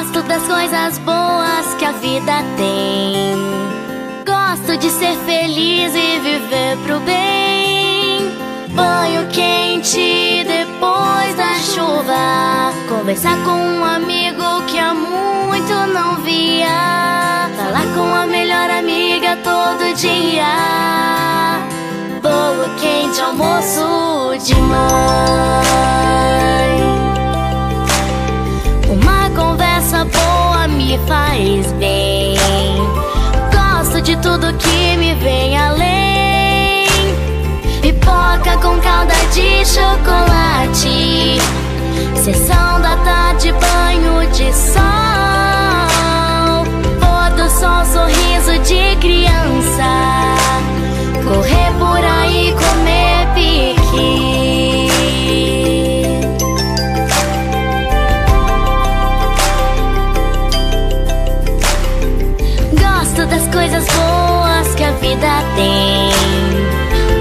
Gosto das coisas boas que a vida tem. Gosto de ser feliz e viver pro bem. Banho quente depois da chuva. Conversar com um amigo que há muito não via. Falar com a melhor amiga todo dia. Bolo quente, almoço de mãe. Uma conversa boa me faz bem. Gosto de tudo que me vem além. Pipoca com calda de chocolate. Sessão da tarde, banho de sol. Pôr do sol, sorriso de criança. Correr por aí, comer piqui. Gosto das coisas boas que a vida tem.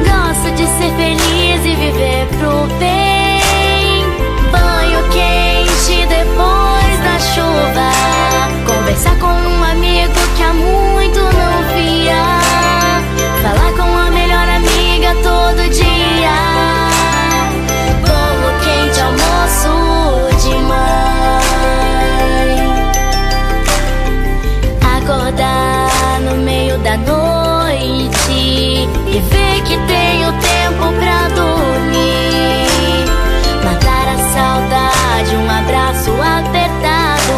Gosto de ser feliz e viver pro bem. Banho quente depois da chuva. Conversar com um amigo que há muito não via. Falar com a melhor amiga todo dia. Bolo quente, almoço de mãe. Acordar no meio da noite e ver que tenho tempo pra dormir. Matar a saudade, um abraço apertado.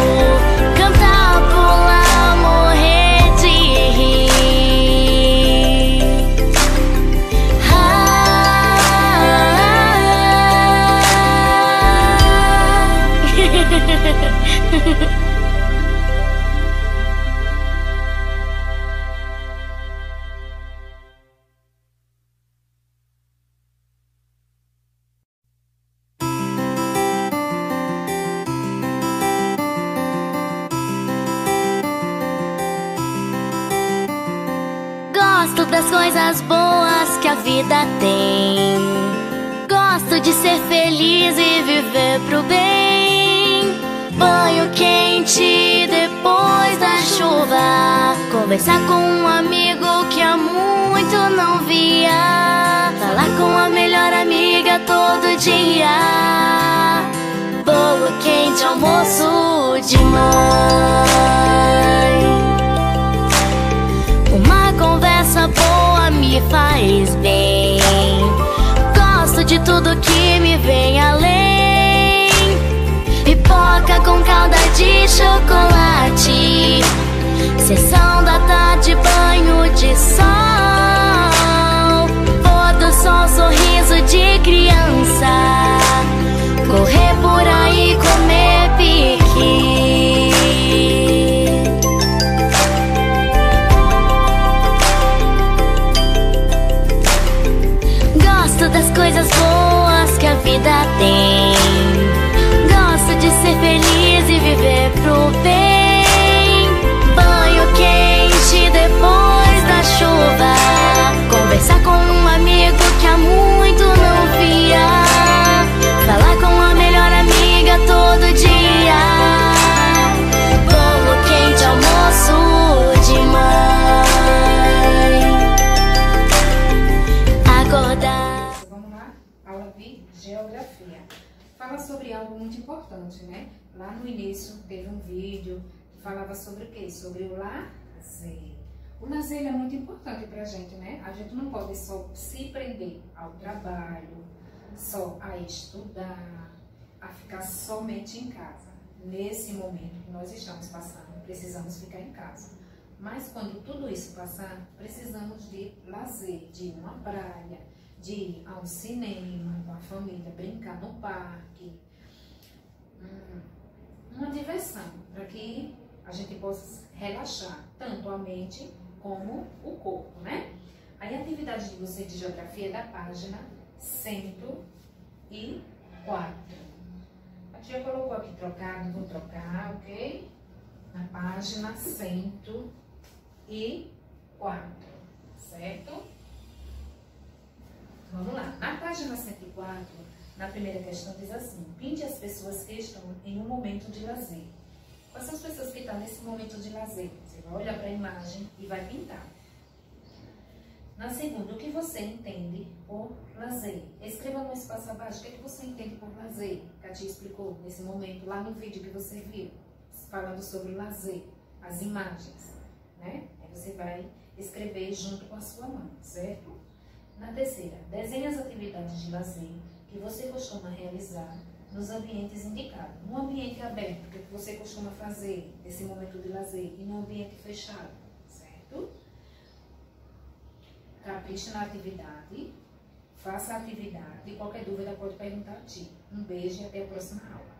Cantar, pular, morrer de rir. Gosto das coisas boas que a vida tem. Gosto de ser feliz e viver pro bem. Banho quente depois da chuva. Conversar com um amigo que há muito não via. Falar com a melhor amiga todo dia. Bolo quente, almoço de mãe. Uma conversa boa me faz bem. Gosto de tudo que me vem além. Pipoca com calda de chocolate. Sessão da tarde, banho de sol. Pôr do sol, sorriso de criança. Correr por aí, comer piqui. Gosto das coisas boas que a vida tem. Gosto de ser feliz e viver pro bem. Banho quente depois da chuva. Conversar com um amigo que há muito não via. Falar com a melhor amiga todo dia. Bolo quente, almoço de mãe. Acordar. Vamos lá? Aula de Geografia. Fala sobre algo muito importante, né? Lá no início teve um vídeo que falava sobre o quê? Sobre o lazer. O lazer é muito importante pra gente, né? A gente não pode só se prender ao trabalho, só a estudar, a ficar somente em casa. Nesse momento que nós estamos passando, precisamos ficar em casa. Mas quando tudo isso passar, precisamos de lazer, de ir a uma praia, de ir a um cinema com a família, brincar no parque. Uma diversão, para que a gente possa relaxar tanto a mente como o corpo, né? Aí a atividade de você de geografia é da página 104. A tia colocou aqui trocado, vou trocar, ok? Na página 104, certo? Vamos lá. Na página 104, na primeira questão diz assim: pinte as pessoas que estão em um momento de lazer. Quais são as pessoas que estão nesse momento de lazer? Você vai olhar para a imagem e vai pintar. Na segunda, o que você entende por lazer? Escreva no espaço abaixo o que você entende por lazer. Que a tia explicou nesse momento, lá no vídeo que você viu, falando sobre lazer, as imagens, né? Aí você vai escrever junto com a sua mãe, certo? Na terceira, desenhe as atividades de lazer que você costuma realizar nos ambientes indicados. No ambiente aberto, o que você costuma fazer nesse momento de lazer, e no ambiente fechado, certo? Capriche na atividade, faça a atividade e qualquer dúvida pode perguntar a ti. Um beijo e até a próxima aula.